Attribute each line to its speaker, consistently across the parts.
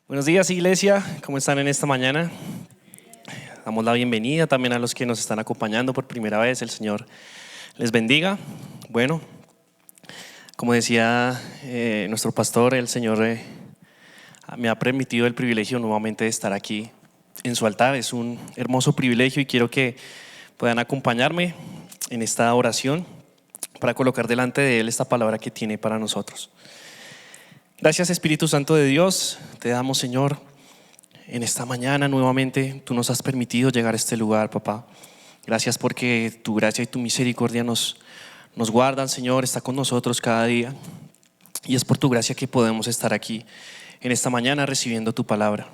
Speaker 1: Buenos días, iglesia, ¿cómo están en esta mañana? Damos la bienvenida también a los que nos están acompañando por primera vez. El Señor les bendiga. Bueno, como decía nuestro pastor, el Señor me ha permitido el privilegio nuevamente de estar aquí en su altar. Es un hermoso privilegio y quiero que puedan acompañarme en esta oración para colocar delante de Él esta palabra que tiene para nosotros. Gracias, Espíritu Santo de Dios, te damos, Señor, en esta mañana nuevamente. Tú nos has permitido llegar a este lugar, papá. Gracias porque tu gracia y tu misericordia nos guardan, Señor, está con nosotros cada día. Y es por tu gracia que podemos estar aquí en esta mañana recibiendo tu palabra.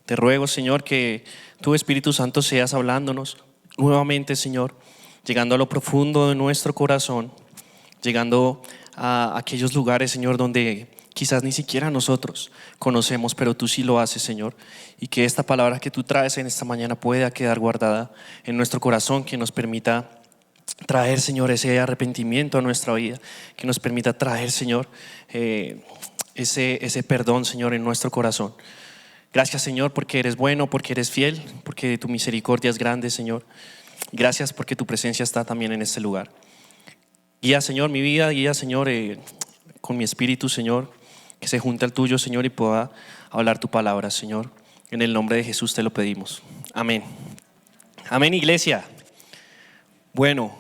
Speaker 1: Te ruego, Señor, que tu Espíritu Santo seas hablándonos nuevamente, Señor, llegando a lo profundo de nuestro corazón, llegando a aquellos lugares, Señor, donde quizás ni siquiera nosotros conocemos, pero tú sí lo haces, Señor. Y que esta palabra que tú traes en esta mañana pueda quedar guardada en nuestro corazón, que nos permita traer, Señor, ese arrepentimiento a nuestra vida, que nos permita traer, Señor, ese perdón, Señor, en nuestro corazón. Gracias, Señor, porque eres bueno, porque eres fiel, porque tu misericordia es grande, Señor. Gracias porque tu presencia está también en este lugar. Guía, Señor, mi vida, guía, Señor, con mi espíritu, Señor, que se junte al tuyo, Señor, y pueda hablar tu palabra, Señor. En el nombre de Jesús te lo pedimos. Amén. Amén, iglesia. Bueno,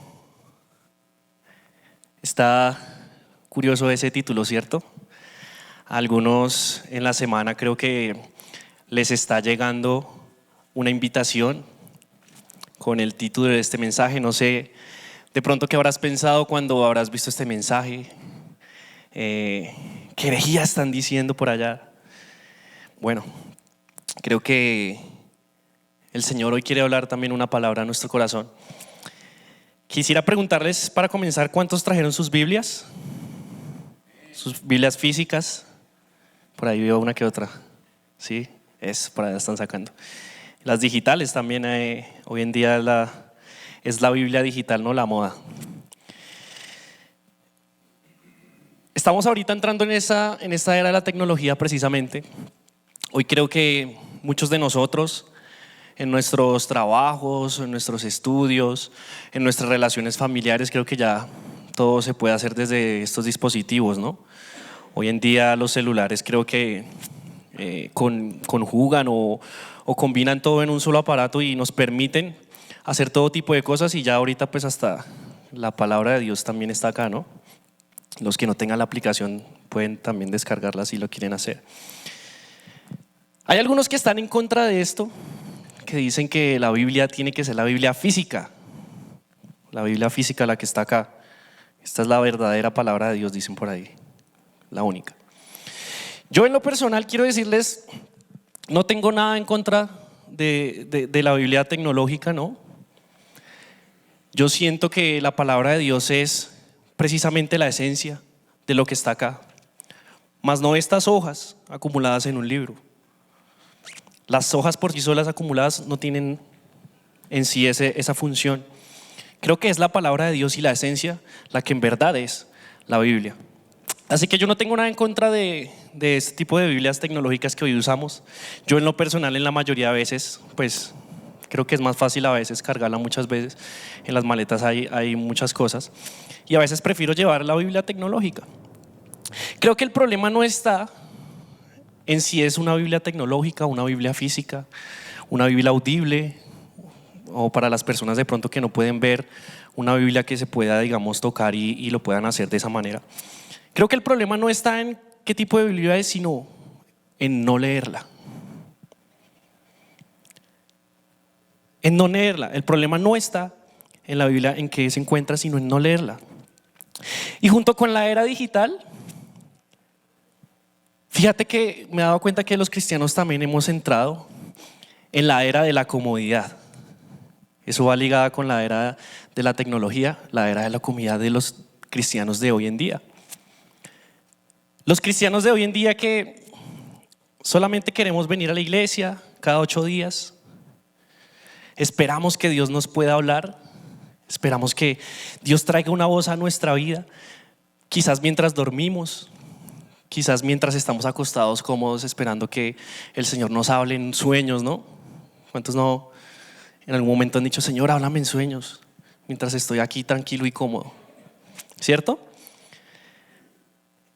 Speaker 1: está curioso ese título, ¿cierto? A algunos en la semana creo que les está llegando una invitación con el título de este mensaje. No sé, de pronto, ¿qué habrás pensado cuando habrás visto este mensaje? ¿Qué herejías están diciendo por allá? Bueno, creo que el Señor hoy quiere hablar también una palabra a nuestro corazón. Quisiera preguntarles para comenzar, ¿cuántos trajeron sus Biblias? Sus Biblias físicas. Por ahí veo una que otra. Sí, por allá están sacando. Las digitales también, hoy en día es la Biblia digital, no la moda. Estamos ahorita entrando en esta era de la tecnología precisamente. Hoy creo que muchos de nosotros, en nuestros trabajos, en nuestros estudios, en nuestras relaciones familiares, creo que ya todo se puede hacer desde estos dispositivos, ¿no? Hoy en día los celulares creo que conjugan o combinan todo en un solo aparato y nos permiten hacer todo tipo de cosas, y ya ahorita pues hasta la palabra de Dios también está acá, ¿no? Los que no tengan la aplicación pueden también descargarla si lo quieren hacer. Hay algunos que están en contra de esto, que dicen que la Biblia tiene que ser la Biblia física. La Biblia física, la que está acá. Esta es la verdadera palabra de Dios, dicen por ahí. La única. Yo en lo personal quiero decirles, no tengo nada en contra de la Biblia tecnológica, ¿no? Yo siento que la palabra de Dios es precisamente la esencia de lo que está acá, más no estas hojas acumuladas en un libro. Las hojas por sí solas acumuladas no tienen en sí esa función. Creo que es la palabra de Dios y la esencia la que en verdad es la Biblia. Así que yo no tengo nada en contra de este tipo de Biblias tecnológicas que hoy usamos. Yo en lo personal, en la mayoría de veces, pues creo que es más fácil a veces cargarla. Muchas veces en las maletas hay muchas cosas, y a veces prefiero llevar la Biblia tecnológica. Creo que el problema no está en si es una Biblia tecnológica, una Biblia física, una Biblia audible, o para las personas de pronto que no pueden ver, una Biblia que se pueda, digamos, tocar y lo puedan hacer de esa manera. Creo que el problema no está en qué tipo de Biblia es, sino en no leerla. En no leerla. El problema no está en la Biblia en que se encuentra, sino en no leerla. Y junto con la era digital, fíjate que me he dado cuenta que los cristianos también hemos entrado en la era de la comodidad. Eso va ligada con la era de la tecnología, la era de la comodidad de los cristianos de hoy en día. Los cristianos de hoy en día que solamente queremos venir a la iglesia cada 8 días, esperamos que Dios nos pueda hablar, esperamos que Dios traiga una voz a nuestra vida, quizás mientras dormimos, quizás mientras estamos acostados cómodos esperando que el Señor nos hable en sueños, ¿no? ¿Cuántos no en algún momento han dicho, Señor, háblame en sueños mientras estoy aquí tranquilo y cómodo? ¿Cierto?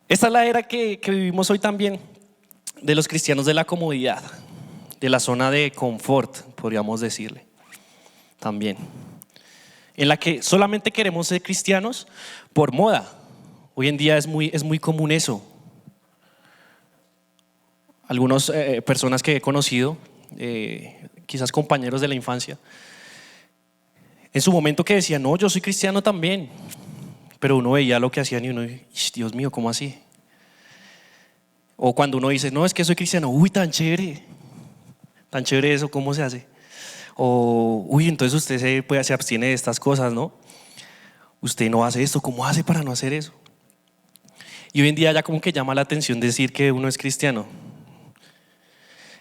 Speaker 1: Esta es la era que vivimos hoy también, de los cristianos de la comodidad, de la zona de confort, podríamos decirle, también, en la que solamente queremos ser cristianos por moda. Hoy en día es muy común eso. Algunas personas que he conocido, quizás compañeros de la infancia, en su momento que decían, no, yo soy cristiano también, pero uno veía lo que hacían y uno, Dios mío, ¿cómo así? O cuando uno dice, no, es que soy cristiano, uy, tan chévere eso, ¿cómo se hace? O, uy, entonces usted se abstiene de estas cosas, ¿no? Usted no hace esto, ¿cómo hace para no hacer eso? Y hoy en día ya como que llama la atención decir que uno es cristiano.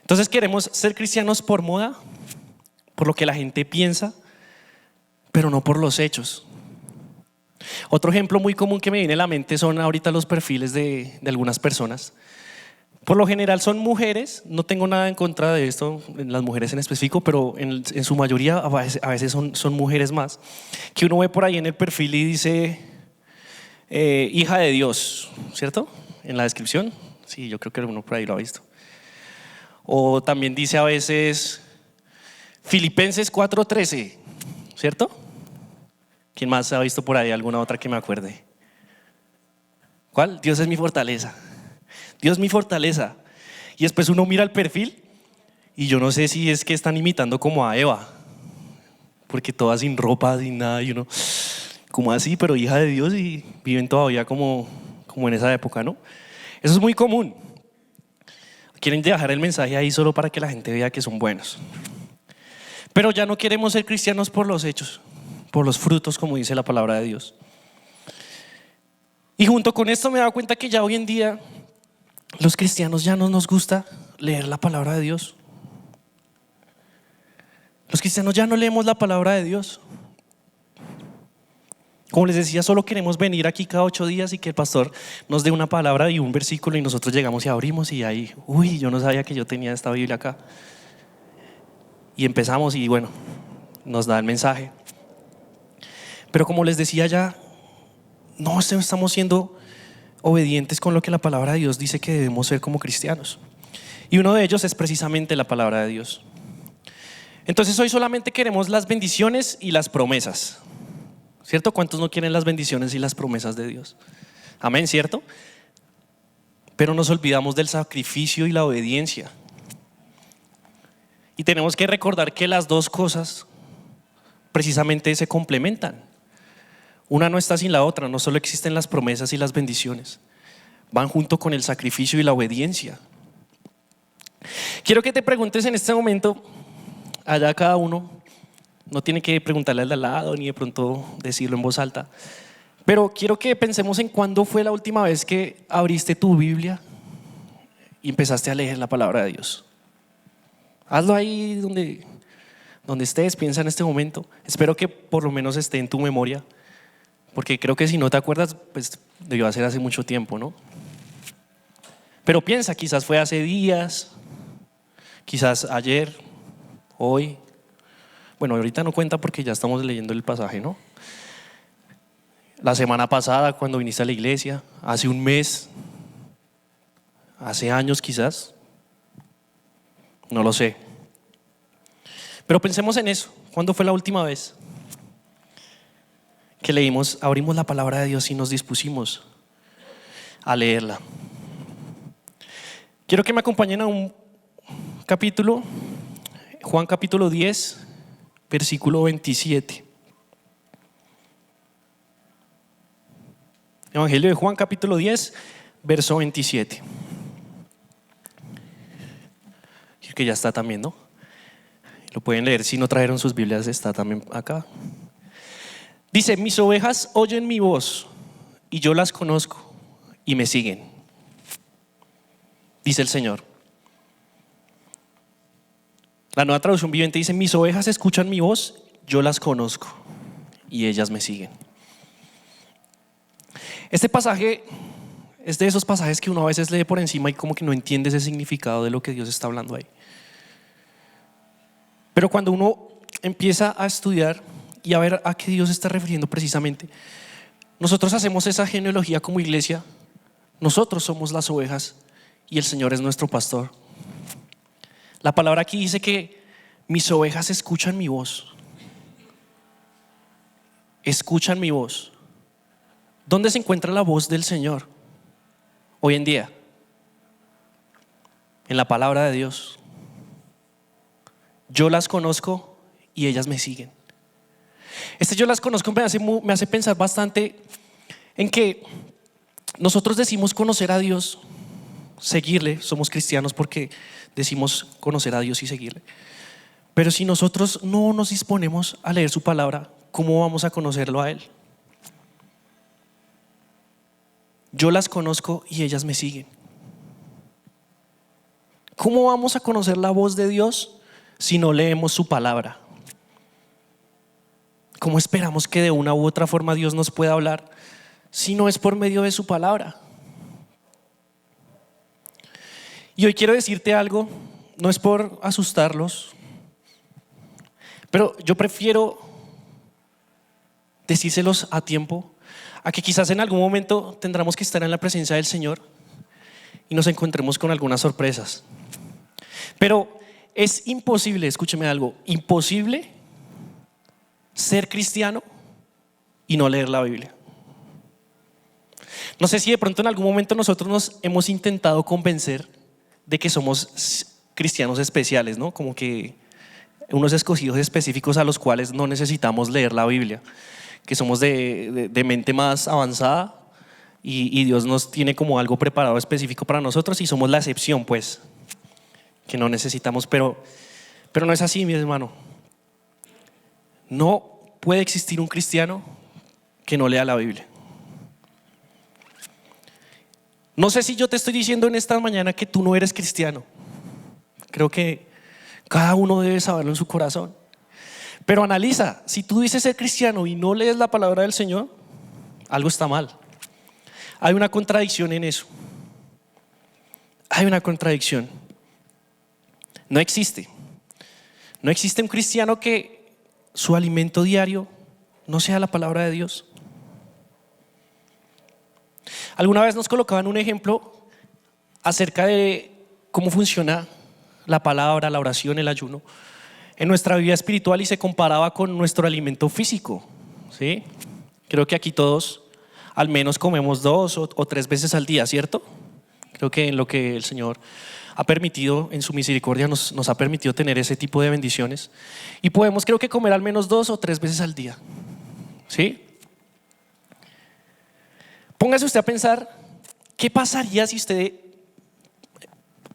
Speaker 1: Entonces queremos ser cristianos por moda, por lo que la gente piensa, pero no por los hechos. Otro ejemplo muy común que me viene a la mente son ahorita los perfiles de algunas personas. Por lo general son mujeres, no tengo nada en contra de esto, las mujeres en específico, pero en su mayoría a veces son mujeres más, que uno ve por ahí en el perfil y dice hija de Dios, ¿cierto? En la descripción, sí, yo creo que uno por ahí lo ha visto. O también dice a veces Filipenses 4:13, ¿cierto? ¿Quién más ha visto por ahí alguna otra que me acuerde? ¿Cuál? Dios es mi fortaleza. Dios es mi fortaleza. Y después uno mira el perfil y yo no sé si es que están imitando como a Eva, porque todas sin ropa, sin nada, y uno, como así, pero hija de Dios, y viven todavía como en esa época, ¿no? Eso es muy común. Quieren dejar el mensaje ahí solo para que la gente vea que son buenos. Pero ya no queremos ser cristianos por los hechos, por los frutos, como dice la palabra de Dios. Y junto con esto me he dado cuenta que ya hoy en día los cristianos ya no nos gusta leer la palabra de Dios. Los cristianos ya no leemos la palabra de Dios. Como les decía, solo queremos venir aquí cada 8 días y que el pastor nos dé una palabra y un versículo y nosotros llegamos y abrimos y ahí, uy, yo no sabía que yo tenía esta Biblia acá. Y empezamos y bueno, nos da el mensaje. Pero como les decía ya, no estamos siendo obedientes con lo que la palabra de Dios dice que debemos ser como cristianos. Y uno de ellos es precisamente la palabra de Dios. Entonces hoy solamente queremos las bendiciones y las promesas, ¿cierto? ¿Cuántos no quieren las bendiciones y las promesas de Dios? Amén, ¿cierto? Pero nos olvidamos del sacrificio y la obediencia. Y tenemos que recordar que las dos cosas precisamente se complementan. Una no está sin la otra, no solo existen las promesas y las bendiciones, van junto con el sacrificio y la obediencia. Quiero que te preguntes en este momento, allá cada uno, no tiene que preguntarle al de al lado ni de pronto decirlo en voz alta, pero quiero que pensemos en cuándo fue la última vez que abriste tu Biblia y empezaste a leer la palabra de Dios. Hazlo ahí donde estés, piensa en este momento. Espero que por lo menos esté en tu memoria, porque creo que si no te acuerdas, pues debió ser hace mucho tiempo, ¿no? Pero piensa, quizás fue hace días, quizás ayer, hoy. Bueno, ahorita no cuenta porque ya estamos leyendo el pasaje, ¿no? La semana pasada cuando viniste a la iglesia, hace un mes, hace años quizás, no lo sé. Pero pensemos en eso, ¿cuándo fue la última vez que abrimos la palabra de Dios y nos dispusimos a leerla? Quiero que me acompañen a un capítulo, Juan capítulo 10, versículo 27. Evangelio de Juan capítulo 10, verso 27. Creo que ya está también, ¿no? Lo pueden leer, si no trajeron sus Biblias, está también acá. Dice, mis ovejas oyen mi voz y yo las conozco y me siguen, dice el Señor. La Nueva Traducción Viviente dice, mis ovejas escuchan mi voz, yo las conozco y ellas me siguen. Este pasaje Es de esos pasajes que uno a veces lee por encima y como que no entiende ese significado de lo que Dios está hablando ahí. Pero cuando uno empieza a estudiar y a ver a qué Dios está refiriendo precisamente, nosotros hacemos esa genealogía como iglesia. Nosotros somos las ovejas y el Señor es nuestro pastor. La palabra aquí dice que mis ovejas escuchan mi voz. Escuchan mi voz. ¿Dónde se encuentra la voz del Señor hoy en día? En la palabra de Dios. Yo las conozco y ellas me siguen. Yo las conozco me hace pensar bastante en que nosotros decimos conocer a Dios, seguirle, somos cristianos porque decimos conocer a Dios y seguirle. Pero si nosotros no nos disponemos a leer su palabra, ¿cómo vamos a conocerlo a Él? Yo las conozco y ellas me siguen. ¿Cómo vamos a conocer la voz de Dios si no leemos su palabra? ¿Cómo esperamos que de una u otra forma Dios nos pueda hablar si no es por medio de su palabra? Y hoy quiero decirte algo, no es por asustarlos, pero yo prefiero decírselos a tiempo, a que quizás en algún momento tendremos que estar en la presencia del Señor y nos encontremos con algunas sorpresas. Pero es imposible, escúcheme algo, imposible ser cristiano y no leer la Biblia. No sé si de pronto en algún momento nosotros nos hemos intentado convencer de que somos cristianos especiales, ¿no? Como que unos escogidos específicos a los cuales no necesitamos leer la Biblia, que somos de mente más avanzada y Dios nos tiene como algo preparado específico para nosotros y somos la excepción, pues, que no necesitamos, pero no es así, mi hermano. No puede existir un cristiano que no lea la Biblia. No sé si yo te estoy diciendo en esta mañana que tú no eres cristiano. Creo que cada uno debe saberlo en su corazón. Pero analiza, si tú dices ser cristiano y no lees la palabra del Señor, algo está mal. Hay una contradicción en eso. Hay una contradicción. No existe un cristiano que su alimento diario no sea la palabra de Dios. Alguna vez nos colocaban un ejemplo acerca de cómo funciona la palabra, la oración, el ayuno en nuestra vida espiritual y se comparaba con nuestro alimento físico, ¿sí? Creo que aquí todos al menos comemos 2 o 3 veces al día, ¿cierto? Creo que en lo que el Señor ha permitido, en su misericordia nos ha permitido tener ese tipo de bendiciones y podemos, creo que, comer al menos 2 o 3 veces al día, ¿sí? Póngase usted a pensar, ¿qué pasaría si usted,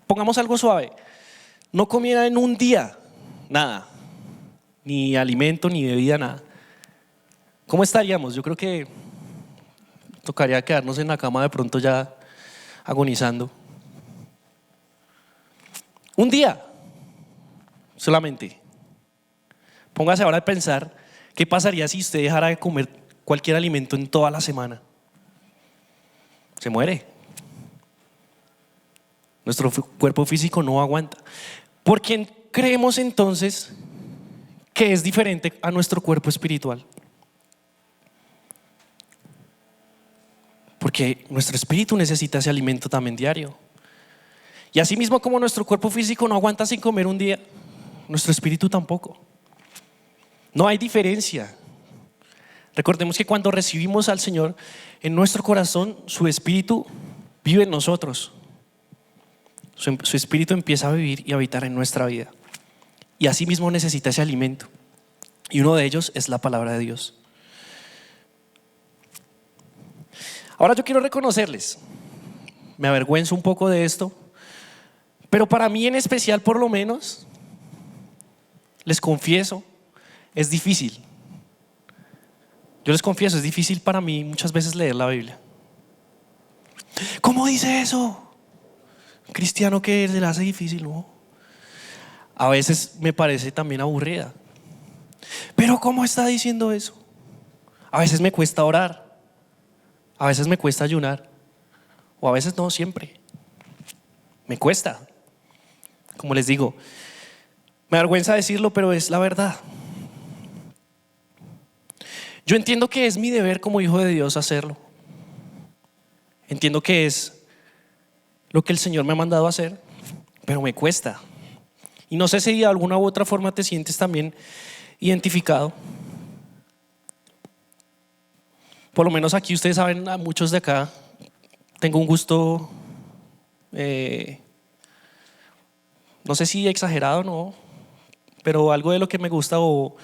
Speaker 1: pongamos algo suave, no comiera en un día nada, ni alimento, ni bebida, nada? ¿Cómo estaríamos? Yo creo que tocaría quedarnos en la cama de pronto ya agonizando. Un día solamente. Póngase ahora a pensar, ¿qué pasaría si usted dejara de comer cualquier alimento en toda la semana? Se muere. Nuestro cuerpo físico no aguanta. ¿Por qué creemos entonces que es diferente a nuestro cuerpo espiritual? Porque nuestro espíritu necesita ese alimento también diario. Y así mismo como nuestro cuerpo físico no aguanta sin comer un día, nuestro espíritu tampoco. No hay diferencia. Recordemos que cuando recibimos al Señor en nuestro corazón, su espíritu vive en nosotros. Su espíritu empieza a vivir y a habitar en nuestra vida. Y así mismo necesita ese alimento. Y uno de ellos es la palabra de Dios. Ahora yo quiero reconocerles, me avergüenzo un poco de esto, pero para mí en especial, por lo menos, les confieso, es difícil. Yo les confieso, es difícil para mí muchas veces leer la Biblia. ¿Cómo dice eso? Cristiano que se le hace difícil, ¿no? A veces me parece también aburrida. Pero ¿cómo está diciendo eso? A veces me cuesta orar. A veces me cuesta ayunar. O a veces no, siempre. Me cuesta. Como les digo, me avergüenza decirlo, pero es la verdad. Yo entiendo que es mi deber como hijo de Dios hacerlo. Entiendo que es lo que el Señor me ha mandado a hacer, pero me cuesta. Y no sé si de alguna u otra forma te sientes también identificado. Por lo menos aquí ustedes saben, a muchos de acá, tengo un gusto, no sé si exagerado o no, pero algo de lo que me gusta o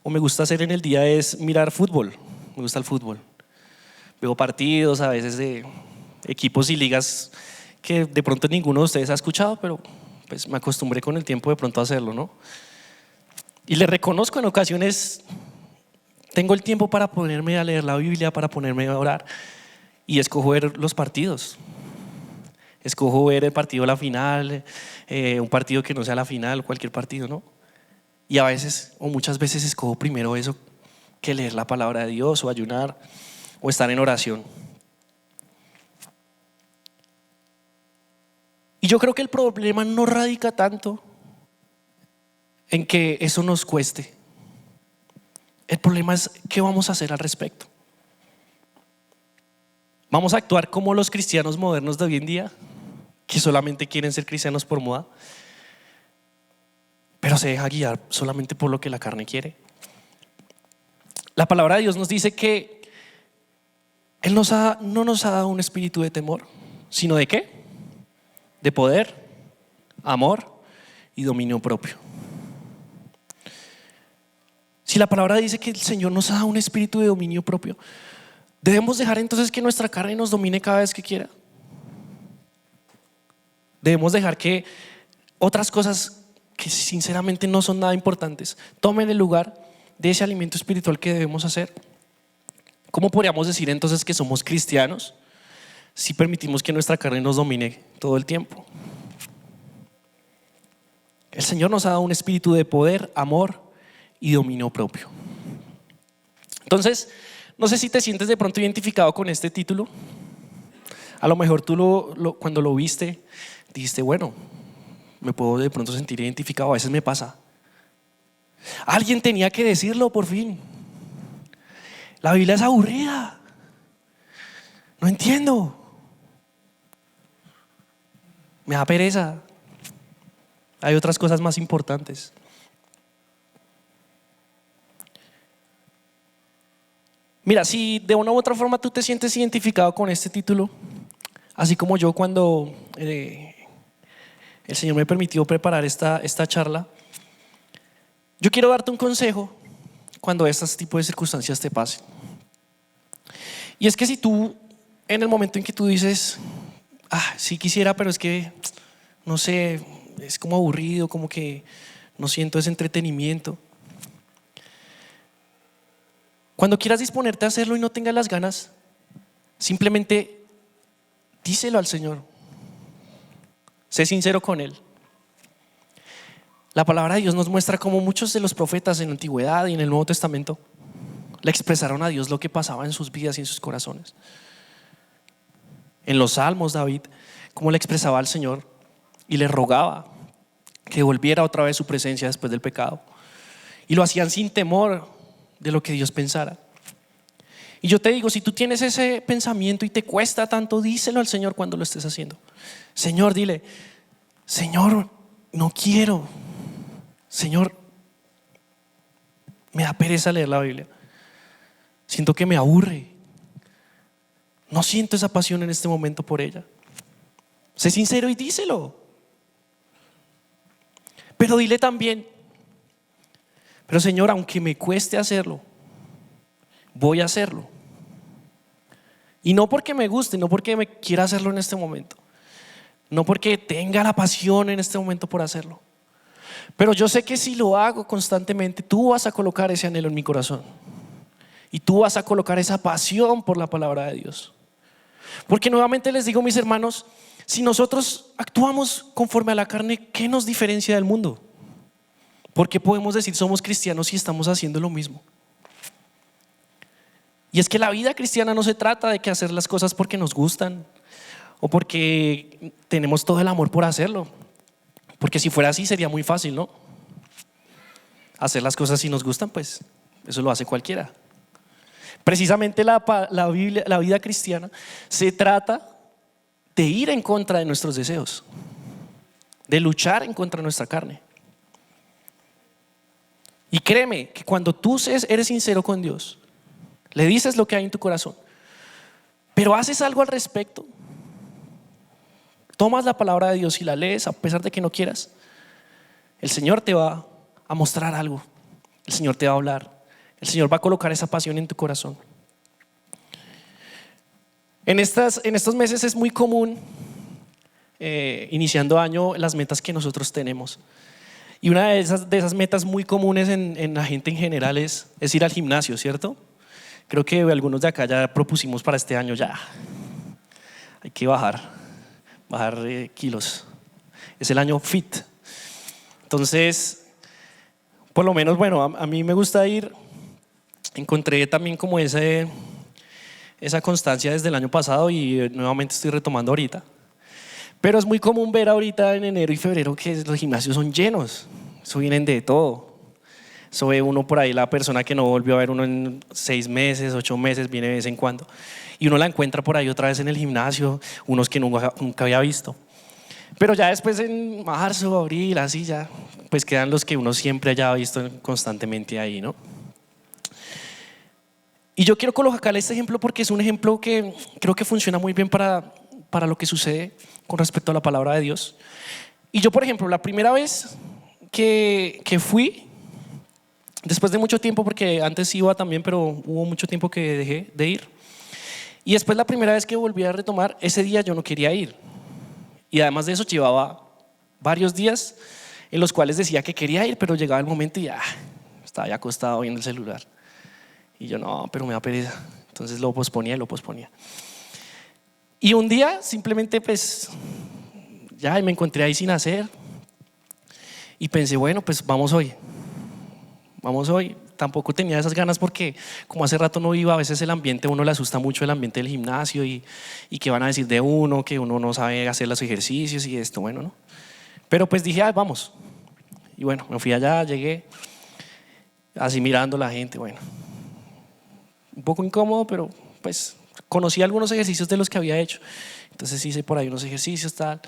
Speaker 1: me gusta hacer en el día es mirar fútbol. Me gusta el fútbol. Veo partidos a veces de equipos y ligas que de pronto ninguno de ustedes ha escuchado, pero pues me acostumbré con el tiempo de pronto a hacerlo, ¿no? Y le reconozco, en ocasiones tengo el tiempo para ponerme a leer la Biblia, para ponerme a orar, y escojo ver los partidos. Escojo ver el partido a la final, un partido que no sea la final, cualquier partido, ¿no? Y a veces, o muchas veces, escojo primero eso que leer la palabra de Dios, o ayunar, o estar en oración. Y yo creo que el problema no radica tanto en que eso nos cueste. El problema es qué vamos a hacer al respecto. ¿Vamos a actuar como los cristianos modernos de hoy en día, que solamente quieren ser cristianos por moda, pero se deja guiar solamente por lo que la carne quiere? La palabra de Dios nos dice que Él no nos ha dado un espíritu de temor, sino ¿de qué? De poder, amor y dominio propio. Si la palabra dice que el Señor nos ha dado un espíritu de dominio propio, ¿debemos dejar entonces que nuestra carne nos domine cada vez que quiera? Debemos dejar que otras cosas que sinceramente no son nada importantes tomen el lugar de ese alimento espiritual que debemos hacer. ¿Cómo podríamos decir entonces que somos cristianos si permitimos que nuestra carne nos domine todo el tiempo? El Señor nos ha dado un espíritu de poder, amor y dominio propio. Entonces, no sé si te sientes de pronto identificado con este título. A lo mejor tú cuando lo viste dijiste, bueno, me puedo de pronto sentir identificado. A veces me pasa. Alguien tenía que decirlo por fin. La Biblia es aburrida. No entiendo. Me da pereza. Hay otras cosas más importantes. Mira, si de una u otra forma tú te sientes identificado con este título, así como yo cuando el Señor me permitió preparar esta charla, yo quiero darte un consejo cuando estos tipos de circunstancias te pasen. Y es que si tú, en el momento en que tú dices, sí quisiera, pero es que, no sé, es como aburrido, como que no siento ese entretenimiento. Cuando quieras disponerte a hacerlo y no tengas las ganas, simplemente díselo al Señor. Sé sincero con Él. La palabra de Dios nos muestra cómo muchos de los profetas en la antigüedad y en el Nuevo Testamento le expresaron a Dios lo que pasaba en sus vidas y en sus corazones. En los Salmos, David, cómo le expresaba al Señor y le rogaba que volviera otra vez su presencia después del pecado. Y lo hacían sin temor de lo que Dios pensara. Y yo te digo, si tú tienes ese pensamiento y te cuesta tanto, díselo al Señor cuando lo estés haciendo. Señor, dile, Señor, no quiero. Señor, me da pereza leer la Biblia. Siento que me aburre. No siento esa pasión en este momento por ella. Sé sincero y díselo. Pero dile también, pero Señor, aunque me cueste hacerlo, voy a hacerlo. Y no porque me guste, no porque me quiera hacerlo en este momento, no porque tenga la pasión en este momento por hacerlo, pero yo sé que si lo hago constantemente, tú vas a colocar ese anhelo en mi corazón y tú vas a colocar esa pasión por la palabra de Dios. Porque nuevamente les digo, mis hermanos, si nosotros actuamos conforme a la carne, ¿qué nos diferencia del mundo? Porque podemos decir somos cristianos si estamos haciendo lo mismo. Y es que la vida cristiana no se trata de que hacer las cosas porque nos gustan o porque tenemos todo el amor por hacerlo. Porque si fuera así sería muy fácil, ¿no? Hacer las cosas si nos gustan, pues eso lo hace cualquiera. Precisamente la vida cristiana se trata de ir en contra de nuestros deseos, de luchar en contra de nuestra carne. Y créeme que cuando tú eres sincero con Dios, le dices lo que hay en tu corazón, pero haces algo al respecto, tomas la palabra de Dios y la lees a pesar de que no quieras, el Señor te va a mostrar algo, el Señor te va a hablar, el Señor va a colocar esa pasión en tu corazón. En estos meses es muy común, iniciando año, las metas que nosotros tenemos. Y una de esas metas muy comunes en la gente en general es ir al gimnasio, ¿cierto? Creo que algunos de acá ya propusimos para este año ya. Hay que bajar kilos. Es el año fit. Entonces, por lo menos, bueno, a mí me gusta ir. Encontré también como esa constancia desde el año pasado y nuevamente estoy retomando ahorita. Pero es muy común ver ahorita en enero y febrero que los gimnasios son llenos. Eso vienen de todo. Eso ve uno por ahí, la persona que no volvió a ver uno en 6 meses, 8 meses, viene de vez en cuando. Y uno la encuentra por ahí otra vez en el gimnasio, unos que nunca había visto. Pero ya después en marzo, abril, así ya, pues quedan los que uno siempre haya visto constantemente ahí, ¿no? Y yo quiero colocar este ejemplo porque es un ejemplo que creo que funciona muy bien para lo que sucede con respecto a la palabra de Dios. Y yo, por ejemplo, la primera vez que fui, después de mucho tiempo, porque antes iba también, pero hubo mucho tiempo que dejé de ir. Y después la primera vez que volví a retomar, ese día yo no quería ir. Y además de eso llevaba varios días en los cuales decía que quería ir, pero llegaba el momento y ya estaba ya acostado viendo el celular. Y yo no, pero me da pereza. Entonces lo posponía y lo posponía. Y un día simplemente pues ya me encontré ahí sin hacer y pensé, bueno, pues vamos hoy. Tampoco tenía esas ganas porque como hace rato no iba, a veces el ambiente, a uno le asusta mucho el ambiente del gimnasio y qué van a decir de uno, que uno no sabe hacer los ejercicios y esto, bueno, ¿no? Pero pues dije, vamos. Y bueno, me fui allá, llegué así mirando a la gente, bueno, un poco incómodo, pero pues conocí algunos ejercicios de los que había hecho. Entonces hice por ahí unos ejercicios, tal.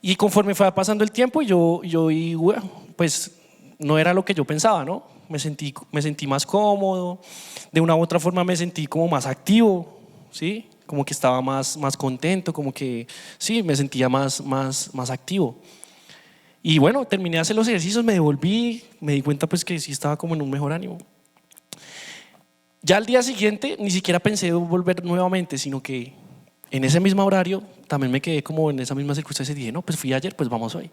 Speaker 1: Y conforme fue pasando el tiempo, yo bueno, pues no era lo que yo pensaba, ¿no? Me sentí más cómodo, de una u otra forma me sentí como más activo, ¿sí? Como que estaba más contento, como que sí, me sentía más activo. Y bueno, terminé de hacer los ejercicios, me devolví, me di cuenta pues que sí estaba como en un mejor ánimo. Ya al día siguiente ni siquiera pensé volver nuevamente, sino que en ese mismo horario también me quedé como en esa misma circunstancia y dije, no, pues fui ayer, pues vamos hoy.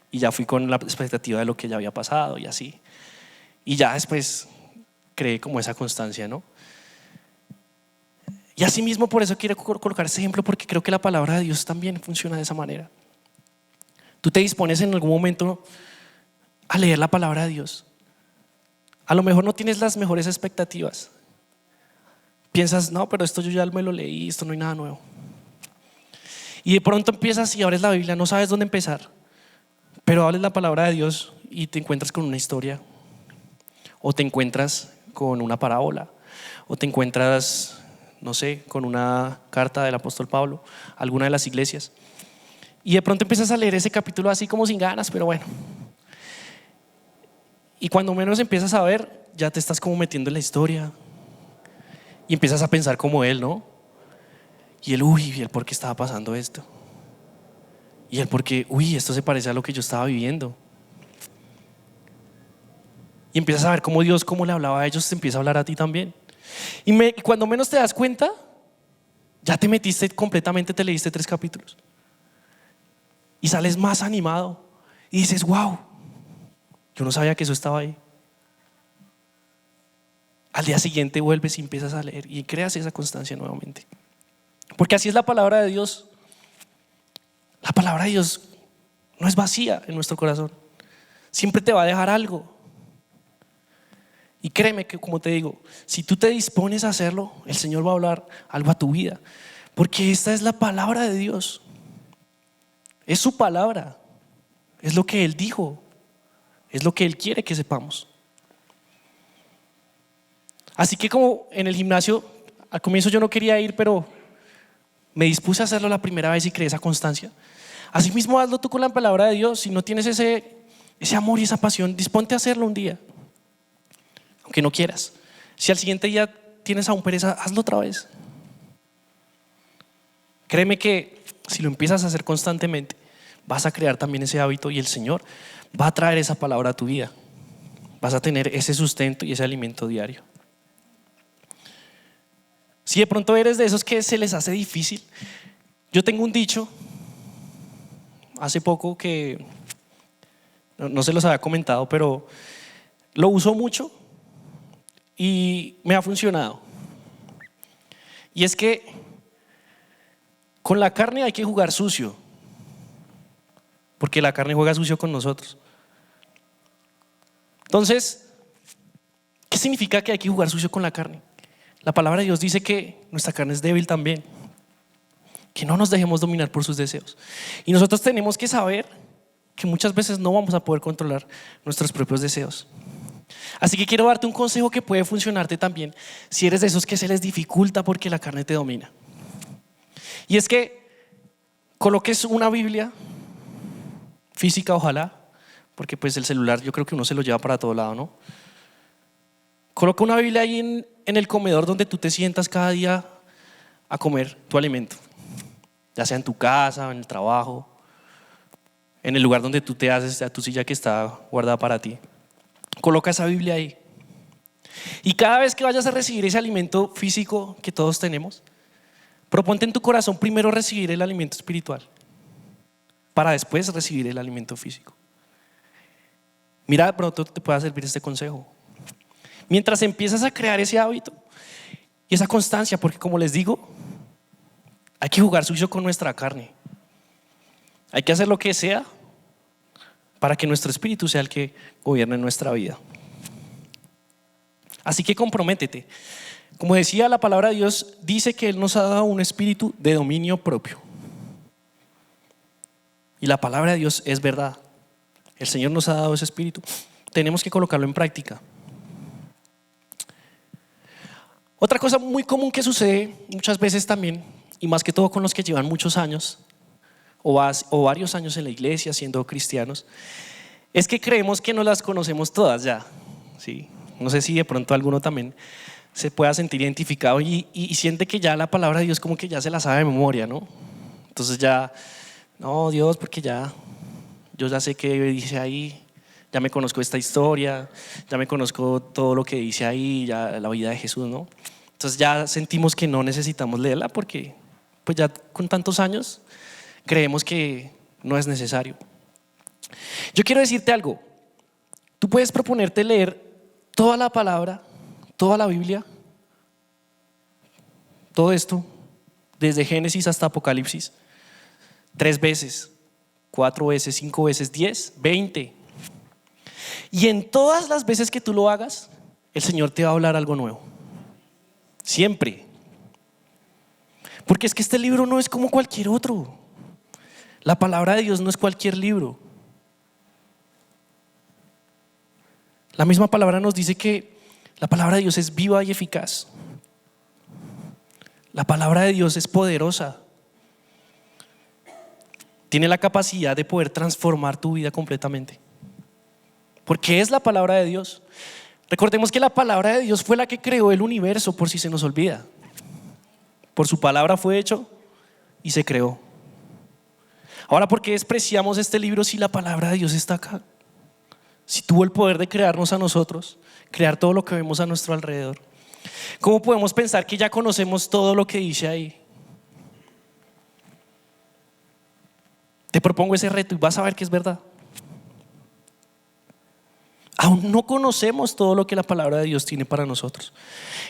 Speaker 1: Y ya fui con la expectativa de lo que ya había pasado y así. Y ya después creé como esa constancia, ¿no? Y así mismo por eso quiero colocar este ejemplo, porque creo que la palabra de Dios también funciona de esa manera. Tú te dispones en algún momento a leer la palabra de Dios. A lo mejor no tienes las mejores expectativas. Piensas, no, pero esto yo ya me lo leí, esto no hay nada nuevo. Y de pronto empiezas y abres la Biblia, no sabes dónde empezar, pero abres la palabra de Dios y te encuentras con una historia, o te encuentras con una parábola, o te encuentras, no sé, con una carta del apóstol Pablo, alguna de las iglesias. Y de pronto empiezas a leer ese capítulo así como sin ganas, pero bueno. Y cuando menos empiezas a ver, ya te estás como metiendo en la historia y empiezas a pensar como él, ¿no? Y el por qué estaba pasando esto. Y el por qué, esto se parece a lo que yo estaba viviendo. Y empiezas a ver cómo Dios, cómo le hablaba a ellos, te empieza a hablar a ti también. Y cuando menos te das cuenta, ya te metiste completamente, te leíste 3 capítulos. Y sales más animado y dices, wow, yo no sabía que eso estaba ahí. Al día siguiente vuelves y empiezas a leer y creas esa constancia nuevamente. Porque así es la palabra de Dios. La palabra de Dios no es vacía en nuestro corazón. Siempre te va a dejar algo. Y créeme que, como te digo, si tú te dispones a hacerlo, el Señor va a hablar algo a tu vida. Porque esta es la palabra de Dios. Es su palabra. Es lo que Él dijo. Es lo que Él quiere que sepamos. Así que como en el gimnasio, al comienzo yo no quería ir, pero me dispuse a hacerlo la primera vez y creé esa constancia. Así mismo hazlo tú con la palabra de Dios. Si no tienes ese amor y esa pasión, disponte a hacerlo un día, aunque no quieras. Si al siguiente día tienes aún pereza, hazlo otra vez. Créeme que si lo empiezas a hacer constantemente, vas a crear también ese hábito y el Señor va a traer esa palabra a tu vida. Vas a tener ese sustento y ese alimento diario. Si de pronto eres de esos que se les hace difícil, yo tengo un dicho hace poco que no se los había comentado, pero lo uso mucho y me ha funcionado. Y es que con la carne hay que jugar sucio, porque la carne juega sucio con nosotros. Entonces, ¿qué significa que hay que jugar sucio con la carne? La palabra de Dios dice que nuestra carne es débil también, que no nos dejemos dominar por sus deseos. Y nosotros tenemos que saber que muchas veces no vamos a poder controlar nuestros propios deseos. Así que quiero darte un consejo que puede funcionarte también si eres de esos que se les dificulta porque la carne te domina. Y es que coloques una Biblia física, ojalá, porque pues el celular yo creo que uno se lo lleva para todo lado, ¿no? Coloca una Biblia ahí en el comedor donde tú te sientas cada día a comer tu alimento, ya sea en tu casa, en el trabajo, en el lugar donde tú te haces, a tu silla que está guardada para ti. Coloca esa Biblia ahí. Y cada vez que vayas a recibir ese alimento físico que todos tenemos, proponte en tu corazón primero recibir el alimento espiritual para después recibir el alimento físico. Mira, de pronto te pueda servir este consejo. Mientras empiezas a crear ese hábito y esa constancia, porque como les digo, hay que jugar sucio con nuestra carne. Hay que hacer lo que sea para que nuestro espíritu sea el que gobierne nuestra vida. Así que comprométete. Como decía, la palabra de Dios dice que Él nos ha dado un espíritu de dominio propio. Y la palabra de Dios es verdad. El Señor nos ha dado ese espíritu. Tenemos que colocarlo en práctica. Otra cosa muy común que sucede muchas veces también, y más que todo con los que llevan muchos años o varios años en la iglesia siendo cristianos, es que creemos que no las conocemos todas ya, ¿sí? No sé si de pronto alguno también se pueda sentir identificado y siente que ya la palabra de Dios como que ya se la sabe de memoria, ¿no? Entonces ya, no, Dios, porque yo ya sé qué dice ahí, ya me conozco esta historia, ya me conozco todo lo que dice ahí, ya la vida de Jesús, ¿no? Entonces ya sentimos que no necesitamos leerla porque pues ya con tantos años creemos que no es necesario. Yo quiero decirte algo. Tú puedes proponerte leer toda la palabra, toda la Biblia, todo esto, desde Génesis hasta Apocalipsis, 3 veces, 4 veces, 5 veces, 10, 20. Y en todas las veces que tú lo hagas, el Señor te va a hablar algo nuevo. Siempre. Porque es que este libro no es como cualquier otro. La palabra de Dios no es cualquier libro. La misma palabra nos dice que la palabra de Dios es viva y eficaz. La palabra de Dios es poderosa. Tiene la capacidad de poder transformar tu vida completamente. Porque es la palabra de Dios. Recordemos que la palabra de Dios fue la que creó el universo, por si se nos olvida. Por su palabra fue hecho y se creó. Ahora, ¿por qué despreciamos este libro si la palabra de Dios está acá? Si tuvo el poder de crearnos a nosotros, crear todo lo que vemos a nuestro alrededor. ¿Cómo podemos pensar que ya conocemos todo lo que dice ahí? Te propongo ese reto y vas a ver que es verdad. Aún no conocemos todo lo que la palabra de Dios tiene para nosotros.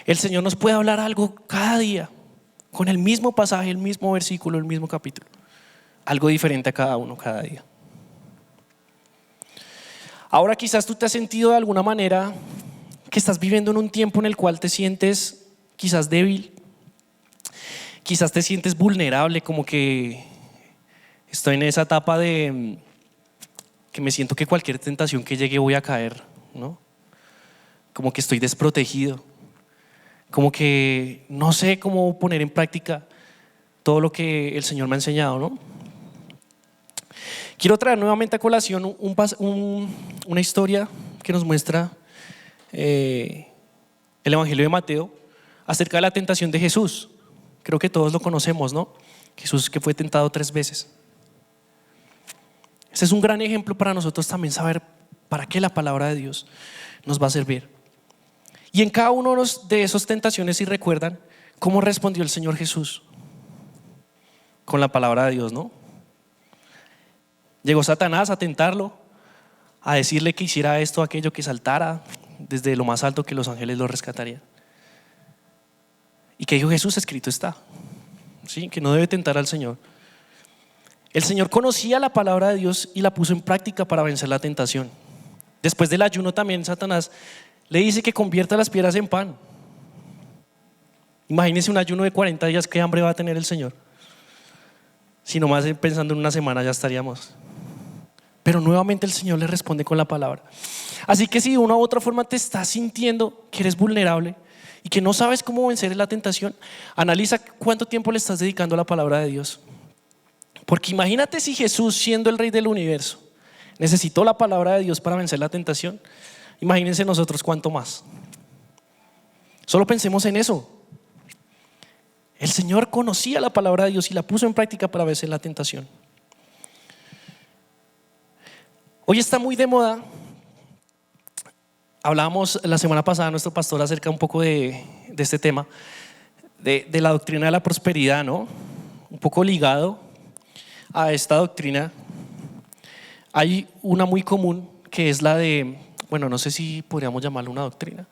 Speaker 1: El Señor nos puede hablar algo cada día, con el mismo pasaje, el mismo versículo, el mismo capítulo. Algo diferente a cada uno, cada día. Ahora quizás tú te has sentido de alguna manera que estás viviendo en un tiempo en el cual te sientes quizás débil. quizás te sientes vulnerable, como que estoy en esa etapa de que me siento que cualquier tentación que llegue voy a caer, ¿no? Como que estoy desprotegido, como que no sé cómo poner en práctica todo lo que el Señor me ha enseñado, ¿no? Quiero traer nuevamente a colación una historia que nos muestra el Evangelio de Mateo acerca de la tentación de Jesús. Creo que todos lo conocemos, ¿no? Jesús que fue tentado 3 veces. Este es un gran ejemplo para nosotros también saber para qué la palabra de Dios nos va a servir. Y en cada uno de esas tentaciones, si recuerdan, cómo respondió el Señor Jesús con la palabra de Dios, ¿no? Llegó Satanás a tentarlo, a decirle que hiciera esto, aquello, que saltara desde lo más alto, que los ángeles lo rescatarían. Y que dijo Jesús, escrito está, ¿sí? Que no debe tentar al Señor. El Señor conocía la palabra de Dios y la puso en práctica para vencer la tentación. Después del ayuno también Satanás le dice que convierta las piedras en pan. Imagínense un ayuno de 40 días, ¿qué hambre va a tener el Señor? Si nomás pensando en una semana ya estaríamos. Pero nuevamente el Señor le responde con la palabra. Así que si de una u otra forma te estás sintiendo que eres vulnerable y que no sabes cómo vencer la tentación, analiza cuánto tiempo le estás dedicando a la palabra de Dios. Porque imagínate si Jesús, siendo el Rey del universo, necesitó la palabra de Dios para vencer la tentación. Imagínense nosotros cuánto más. Solo pensemos en eso. El Señor conocía la palabra de Dios y la puso en práctica para vencer la tentación. Hoy está muy de moda. Hablábamos la semana pasada nuestro pastor acerca un poco de este tema, de la doctrina de la prosperidad, ¿no? Un poco ligado a esta doctrina hay una muy común que es la de, bueno, no sé si podríamos llamarlo una doctrina,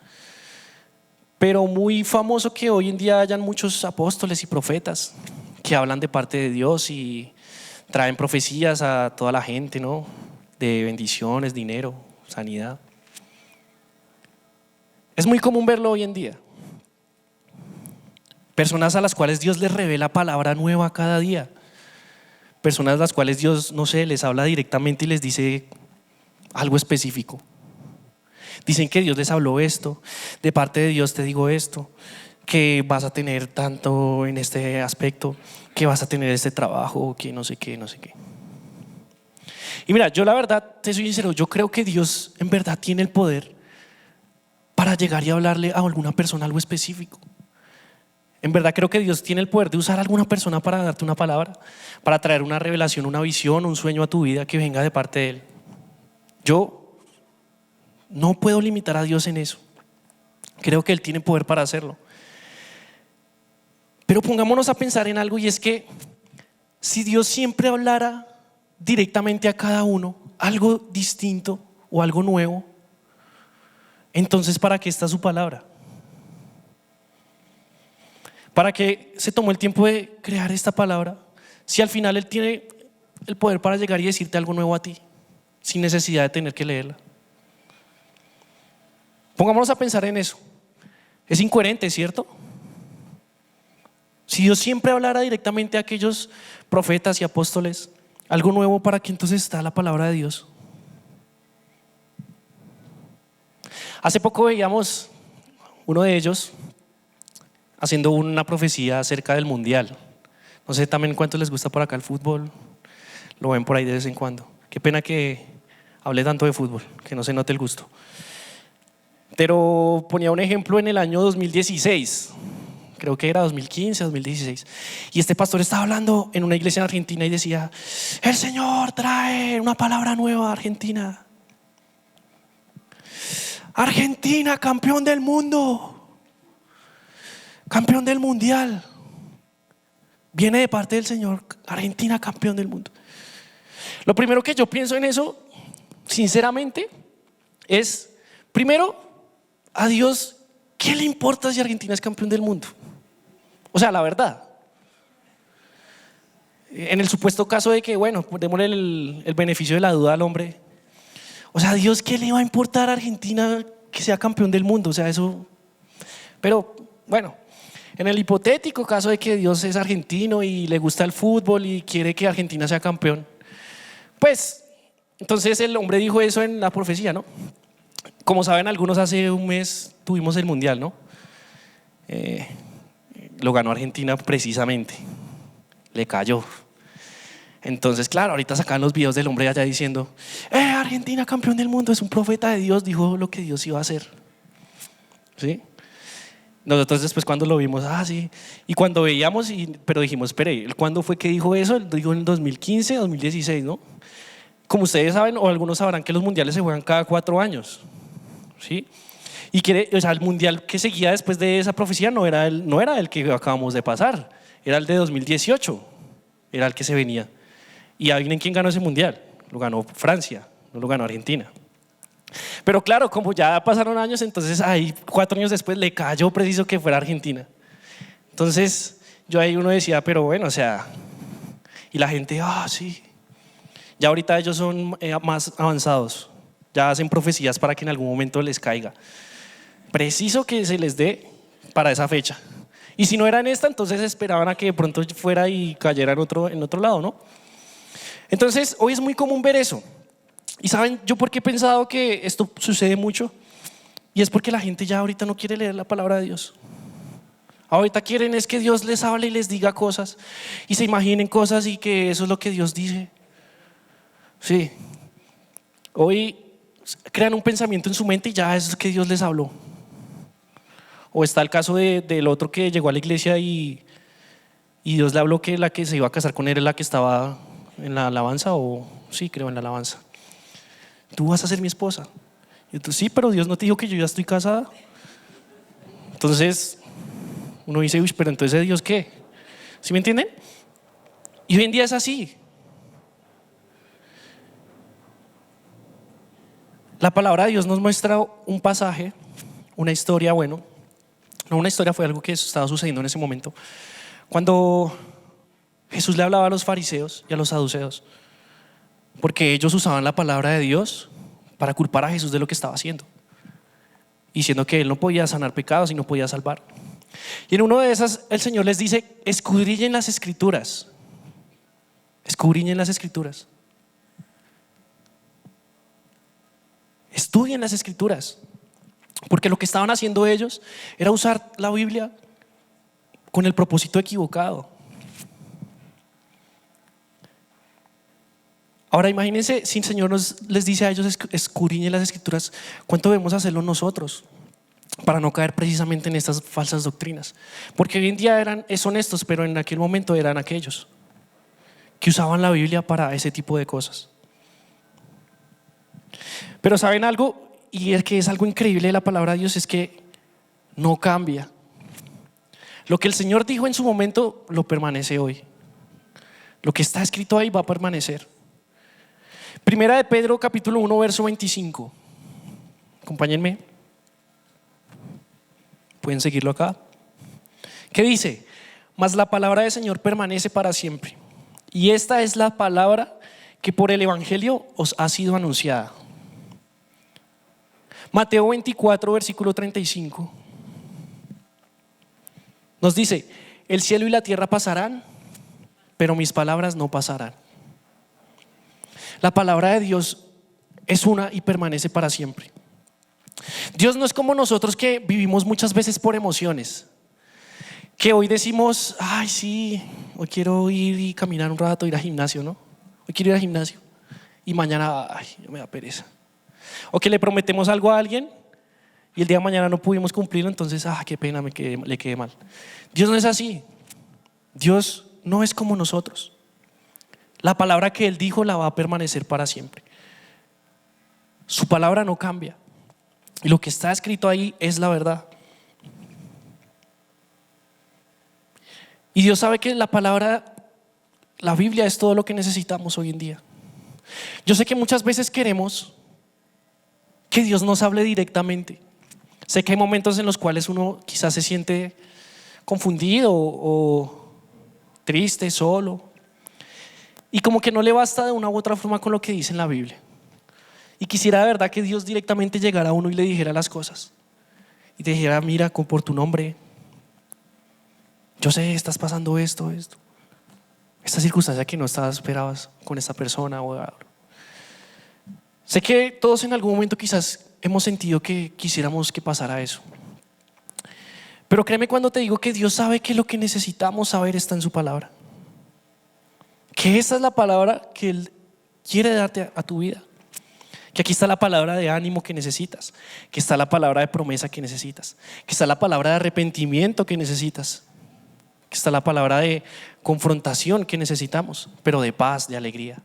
Speaker 1: pero muy famoso que hoy en día hayan muchos apóstoles y profetas que hablan de parte de Dios y traen profecías a toda la gente, ¿no? De bendiciones, dinero, sanidad. Es muy común verlo hoy en día. Personas a las cuales Dios les revela palabra nueva cada día. Personas a las cuales Dios, no sé, les habla directamente y les dice algo específico. Dicen que Dios les habló esto, de parte de Dios te digo esto, que vas a tener tanto en este aspecto, que vas a tener este trabajo, que no sé qué, no sé qué. Y mira, yo la verdad, te soy sincero, yo creo que Dios en verdad tiene el poder para llegar y hablarle a alguna persona algo específico. En verdad creo que Dios tiene el poder de usar a alguna persona para darte una palabra, para traer una revelación, una visión, un sueño a tu vida que venga de parte de Él. Yo no puedo limitar a Dios en eso. Creo que Él tiene poder para hacerlo. Pero pongámonos a pensar en algo, y es que si Dios siempre hablara directamente a cada uno algo distinto o algo nuevo, entonces ¿para qué está su palabra? ¿Para qué se tomó el tiempo de crear esta palabra? Si al final Él tiene el poder para llegar y decirte algo nuevo a ti, sin necesidad de tener que leerla. Pongámonos a pensar en eso. Es incoherente, ¿cierto? Si Dios siempre hablara directamente a aquellos profetas y apóstoles algo nuevo, ¿para qué entonces está la palabra de Dios? Hace poco veíamos uno de ellos haciendo una profecía acerca del mundial. No sé también cuánto les gusta por acá el fútbol, lo ven por ahí de vez en cuando. Qué pena que hable tanto de fútbol, que no se note el gusto. Pero ponía un ejemplo en el año 2016, creo que era 2015, 2016. Y este pastor estaba hablando en una iglesia en Argentina y decía: el Señor trae una palabra nueva a Argentina. Argentina, campeón del mundo. Campeón del mundial. Viene de parte del Señor. Argentina, campeón del mundo. Lo primero que yo pienso en eso, sinceramente, es, primero, a Dios, ¿qué le importa si Argentina es campeón del mundo? O sea, la verdad. En el supuesto caso de que, bueno, démosle el beneficio de la duda al hombre. O sea, a Dios, ¿qué le va a importar a Argentina que sea campeón del mundo? O sea, eso. Pero, bueno. En el hipotético caso de que Dios es argentino y le gusta el fútbol y quiere que Argentina sea campeón, pues entonces el hombre dijo eso en la profecía, ¿no? Como saben algunos, hace un mes tuvimos el mundial, ¿no? Lo ganó Argentina precisamente, le cayó. Entonces, claro, ahorita sacan los videos del hombre allá diciendo: Argentina campeón del mundo, es un profeta de Dios, dijo lo que Dios iba a hacer. ¿Sí? Nosotros después cuando lo vimos, sí. Y cuando veíamos, pero dijimos, espere, ¿cuándo fue que dijo eso? Él dijo en 2015, 2016, ¿no? Como ustedes saben, o algunos sabrán, que los mundiales se juegan cada 4 años. ¿Sí? Y el mundial que seguía después de esa profecía no era el que acabamos de pasar, era el de 2018, era el que se venía. Y adivinen quién ganó ese mundial. Lo ganó Francia, no lo ganó Argentina. Pero claro, como ya pasaron años, entonces ahí 4 años después le cayó preciso que fuera Argentina. Entonces yo ahí uno decía, pero bueno, o sea, y la gente, sí. Ya ahorita ellos son más avanzados, ya hacen profecías para que en algún momento les caiga. Preciso que se les dé para esa fecha. Y si no era en esta, entonces esperaban a que de pronto fuera y cayera en otro lado, ¿no? Entonces hoy es muy común ver eso. Y saben, yo por qué he pensado que esto sucede mucho, y es porque la gente ya ahorita no quiere leer la palabra de Dios. Ahorita quieren es que Dios les hable y les diga cosas y se imaginen cosas y que eso es lo que Dios dice. Sí. Hoy crean un pensamiento en su mente y ya eso es que Dios les habló. O está el caso del otro que llegó a la iglesia y Dios le habló que la que se iba a casar con él es la que estaba en la alabanza, o sí, creo en la alabanza. Tú vas a ser mi esposa. Y tú, sí, pero Dios no te dijo que yo ya estoy casada. Entonces uno dice, uy, pero entonces ¿Dios qué? ¿Sí me entienden? Y hoy en día es así. La palabra de Dios nos muestra un pasaje, una historia, bueno, no una historia, fue algo que estaba sucediendo en ese momento, cuando Jesús le hablaba a los fariseos y a los saduceos, porque ellos usaban la palabra de Dios para culpar a Jesús de lo que estaba haciendo, diciendo que él no podía sanar pecados y no podía salvar. Y en una de esas el Señor les dice: escudriñen las escrituras, escudriñen las escrituras, estudien las escrituras, porque lo que estaban haciendo ellos era usar la Biblia con el propósito equivocado. Ahora imagínense, si el Señor les dice a ellos escudriñen las escrituras, ¿cuánto debemos hacerlo nosotros para no caer precisamente en estas falsas doctrinas? Porque hoy en día son estos, pero en aquel momento eran aquellos que usaban la Biblia para ese tipo de cosas. Pero ¿saben algo? Y es que es algo increíble de la palabra de Dios, es que no cambia. Lo que el Señor dijo en su momento lo permanece hoy. Lo que está escrito ahí va a permanecer. Primera de Pedro capítulo 1 verso 25. Acompáñenme. Pueden seguirlo acá. ¿Qué dice? Mas la palabra del Señor permanece para siempre. Y esta es la palabra que por el evangelio os ha sido anunciada. Mateo 24 versículo 35 nos dice: el cielo y la tierra pasarán, pero mis palabras no pasarán. La palabra de Dios es una y permanece para siempre. Dios no es como nosotros, que vivimos muchas veces por emociones, que hoy decimos: ay, sí, hoy quiero ir y caminar un rato, ir al gimnasio, ¿no? Hoy quiero ir al gimnasio, y mañana, ay, me da pereza. O que le prometemos algo a alguien y el día de mañana no pudimos cumplirlo, entonces, qué pena, le quedé mal. Dios no es así. Dios no es como nosotros. La palabra que Él dijo la va a permanecer para siempre. Su palabra no cambia. Y lo que está escrito ahí es la verdad. Y Dios sabe que la palabra, la Biblia, es todo lo que necesitamos hoy en día. Yo sé que muchas veces queremos que Dios nos hable directamente. Sé que hay momentos en los cuales uno quizás se siente confundido o triste, solo, y como que no le basta de una u otra forma con lo que dice en la Biblia. Y quisiera de verdad que Dios directamente llegara a uno y le dijera las cosas y te dijera: mira, por tu nombre, Yo sé, estás pasando esto, esta circunstancia que no esperabas con esta persona. Sé que todos en algún momento quizás hemos sentido que quisiéramos que pasara eso. Pero créeme cuando te digo que Dios sabe que lo que necesitamos saber está en su palabra. Que esa es la palabra que Él quiere darte a tu vida. Que aquí está la palabra de ánimo que necesitas. Que está la palabra de promesa que necesitas. Que está la palabra de arrepentimiento que necesitas. Que está la palabra de confrontación que necesitamos, pero de paz, de alegría.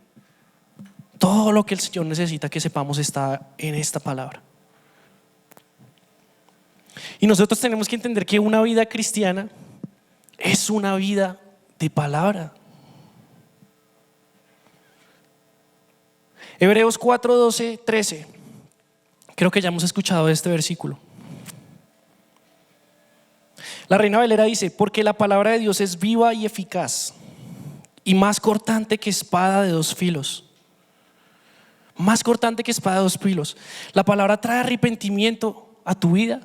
Speaker 1: Todo lo que el Señor necesita que sepamos está en esta palabra. Y nosotros tenemos que entender que una vida cristiana es una vida de palabra. Hebreos 4, 12, 13. Creo que ya hemos escuchado este versículo. La Reina Valera dice: porque la palabra de Dios es viva y eficaz y más cortante que espada de dos filos. Más cortante que espada de dos filos. La palabra trae arrepentimiento a tu vida,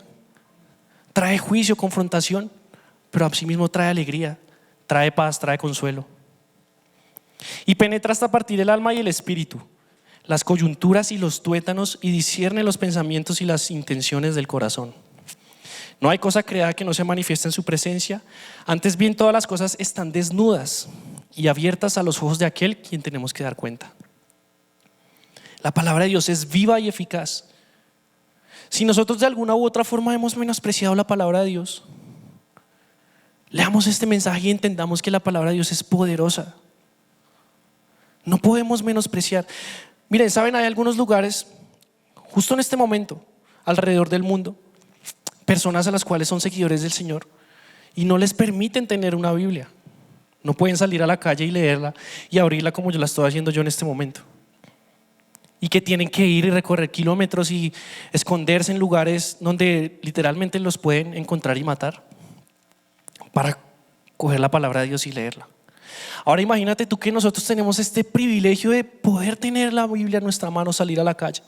Speaker 1: trae juicio, confrontación, pero asimismo trae alegría, trae paz, trae consuelo. Y penetra hasta partir el alma y el espíritu, las coyunturas y los tuétanos, y discierne los pensamientos y las intenciones del corazón. No hay cosa creada que no se manifieste en su presencia. Antes bien, todas las cosas están desnudas y abiertas a los ojos de aquel quien tenemos que dar cuenta. La palabra de Dios es viva y eficaz. Si nosotros de alguna u otra forma hemos menospreciado la palabra de Dios, leamos este mensaje y entendamos que la palabra de Dios es poderosa. No podemos menospreciar. Miren, ¿saben? Hay algunos lugares, justo en este momento, alrededor del mundo, personas a las cuales son seguidores del Señor y no les permiten tener una Biblia. No pueden salir a la calle y leerla y abrirla como yo la estoy haciendo yo en este momento. Y que tienen que ir y recorrer kilómetros y esconderse en lugares donde literalmente los pueden encontrar y matar para coger la palabra de Dios y leerla. Ahora imagínate tú que nosotros tenemos este privilegio de poder tener la Biblia en nuestra mano, salir a la calle,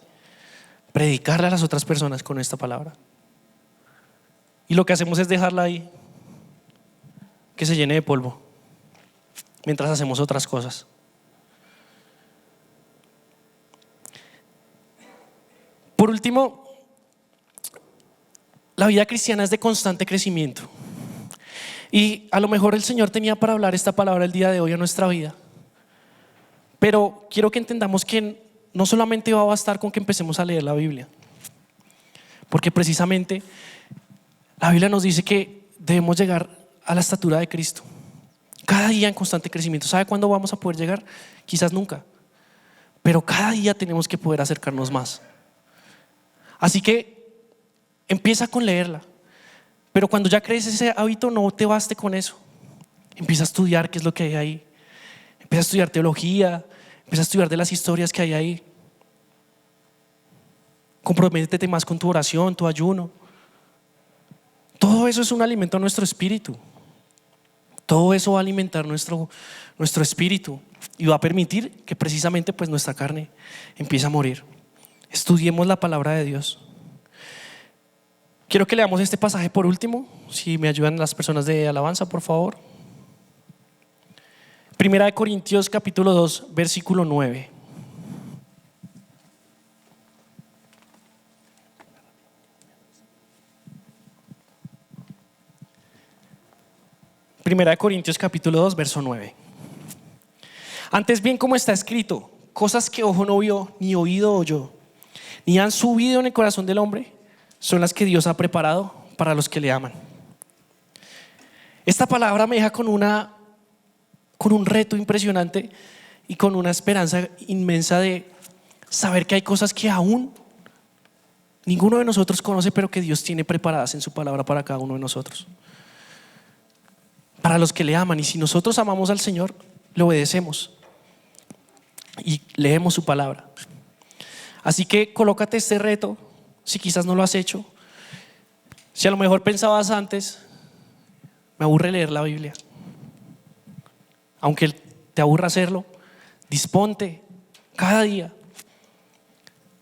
Speaker 1: predicarle a las otras personas con esta palabra. Y lo que hacemos es dejarla ahí, que se llene de polvo, mientras hacemos otras cosas. Por último, la vida cristiana es de constante crecimiento. Y a lo mejor el Señor tenía para hablar esta palabra el día de hoy a nuestra vida. Pero quiero que entendamos que no solamente va a bastar con que empecemos a leer la Biblia. Porque precisamente la Biblia nos dice que debemos llegar a la estatura de Cristo. Cada día en constante crecimiento. ¿Sabe cuándo vamos a poder llegar? Quizás nunca. Pero cada día tenemos que poder acercarnos más. Así que empieza con leerla. Pero cuando ya crees ese hábito, no te baste con eso. Empieza a estudiar qué es lo que hay ahí. Empieza a estudiar teología. Empieza a estudiar de las historias que hay ahí. Comprométete más con tu oración, tu ayuno. Todo eso es un alimento a nuestro espíritu. Todo eso va a alimentar nuestro espíritu y va a permitir que precisamente pues nuestra carne empiece a morir. Estudiemos la palabra de Dios. Quiero que leamos este pasaje por último. Si me ayudan las personas de alabanza, por favor. Primera de Corintios capítulo 2, versículo 9. Primera de Corintios capítulo 2, verso 9. Antes bien, como está escrito, cosas que ojo no vio, ni oído oyó, ni han subido en el corazón del hombre, son las que Dios ha preparado para los que le aman. Esta palabra me deja con un reto impresionante y con una esperanza inmensa de saber que hay cosas que aún ninguno de nosotros conoce, pero que Dios tiene preparadas en su palabra para cada uno de nosotros, para los que le aman. Y si nosotros amamos al Señor, le obedecemos y leemos su palabra. Así que colócate este reto, si quizás no lo has hecho. Si a lo mejor pensabas antes, me aburre leer la Biblia. Aunque te aburra hacerlo, disponte cada día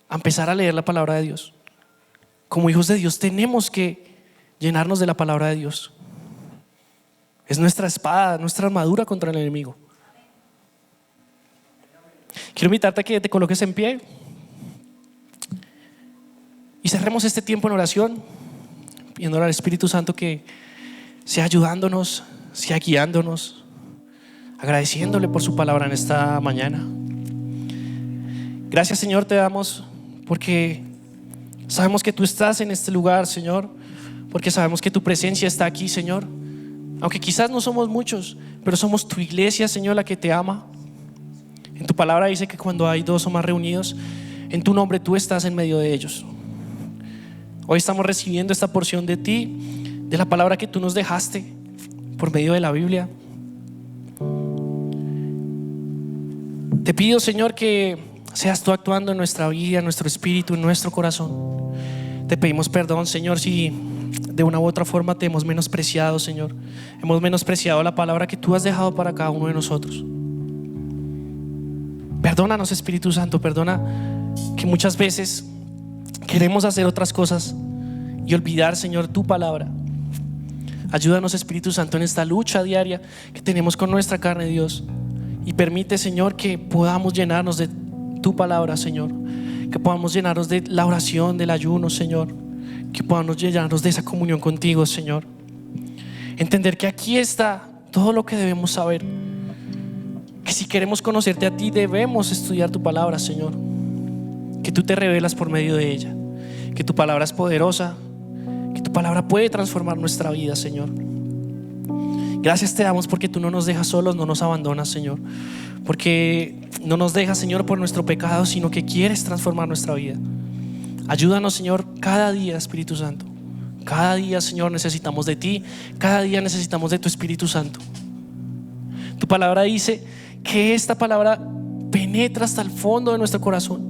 Speaker 1: a empezar a leer la palabra de Dios. Como hijos de Dios tenemos que llenarnos de la palabra de Dios. Es nuestra espada, nuestra armadura contra el enemigo. Quiero invitarte a que te coloques en pie y cerremos este tiempo en oración, pidiendo al Espíritu Santo que sea ayudándonos, sea guiándonos, agradeciéndole por su palabra en esta mañana. Gracias, Señor, te damos porque sabemos que tú estás en este lugar, Señor, porque sabemos que tu presencia está aquí, Señor. Aunque quizás no somos muchos, pero somos tu iglesia, Señor, la que te ama. En tu palabra dice que cuando hay dos o más reunidos en tu nombre, tú estás en medio de ellos. Hoy estamos recibiendo esta porción de ti, de la palabra que tú nos dejaste por medio de la Biblia. Te pido, Señor, que seas tú actuando en nuestra vida, en nuestro espíritu, en nuestro corazón. Te pedimos perdón, Señor, si de una u otra forma te hemos menospreciado, Señor. Hemos menospreciado la palabra que tú has dejado para cada uno de nosotros. Perdónanos, Espíritu Santo, perdona que muchas veces queremos hacer otras cosas y olvidar, Señor, tu palabra. Ayúdanos, Espíritu Santo, en esta lucha diaria que tenemos con nuestra carne, Dios. Y permite, Señor, que podamos llenarnos de tu palabra, Señor. Que podamos llenarnos de la oración, del ayuno, Señor. Que podamos llenarnos de esa comunión contigo, Señor. Entender que aquí está todo lo que debemos saber. Que si queremos conocerte a ti, debemos estudiar tu palabra, Señor. Que tú te revelas por medio de ella. Que tu palabra es poderosa. Que tu palabra puede transformar nuestra vida, Señor. Gracias te damos porque tú no nos dejas solos, no nos abandonas, Señor. Porque no nos dejas, Señor, por nuestro pecado, sino que quieres transformar nuestra vida. Ayúdanos, Señor, cada día, Espíritu Santo. Cada día, Señor, necesitamos de ti. Cada día necesitamos de tu Espíritu Santo. Tu palabra dice que esta palabra penetra hasta el fondo de nuestro corazón.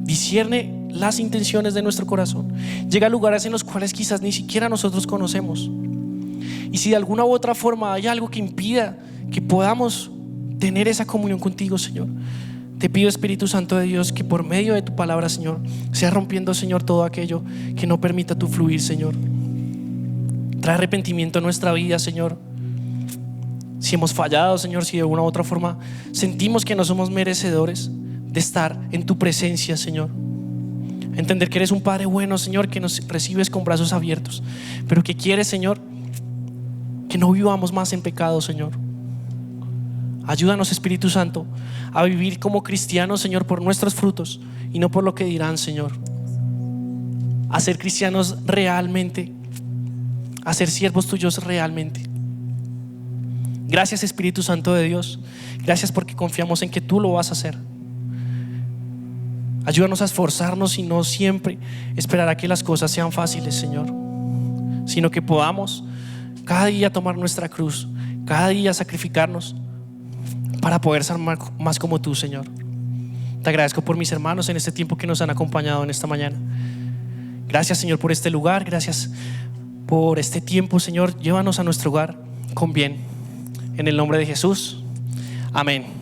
Speaker 1: Discierne las intenciones de nuestro corazón. Llega a lugares en los cuales quizás ni siquiera nosotros conocemos. Y si de alguna u otra forma hay algo que impida que podamos tener esa comunión contigo, Señor, te pido, Espíritu Santo de Dios, que por medio de tu palabra, Señor, sea rompiendo, Señor, todo aquello que no permita tu fluir, Señor. Trae arrepentimiento a nuestra vida, Señor. Si hemos fallado, Señor, si de alguna u otra forma sentimos que no somos merecedores de estar en tu presencia, Señor. Entender que eres un Padre bueno, Señor, que nos recibes con brazos abiertos, pero que quieres, Señor, que no vivamos más en pecado, Señor. Ayúdanos, Espíritu Santo, a vivir como cristianos, Señor, por nuestros frutos y no por lo que dirán, Señor. A ser cristianos realmente, a ser siervos tuyos realmente. Gracias, Espíritu Santo de Dios. Gracias porque confiamos en que tú lo vas a hacer. Ayúdanos a esforzarnos y no siempre esperar a que las cosas sean fáciles, Señor, sino que podamos cada día tomar nuestra cruz, cada día sacrificarnos para poder ser más como tú, Señor. Te agradezco por mis hermanos en este tiempo que nos han acompañado en esta mañana. Gracias, Señor, por este lugar. Gracias por este tiempo, Señor. Llévanos a nuestro hogar con bien. En el nombre de Jesús. Amén.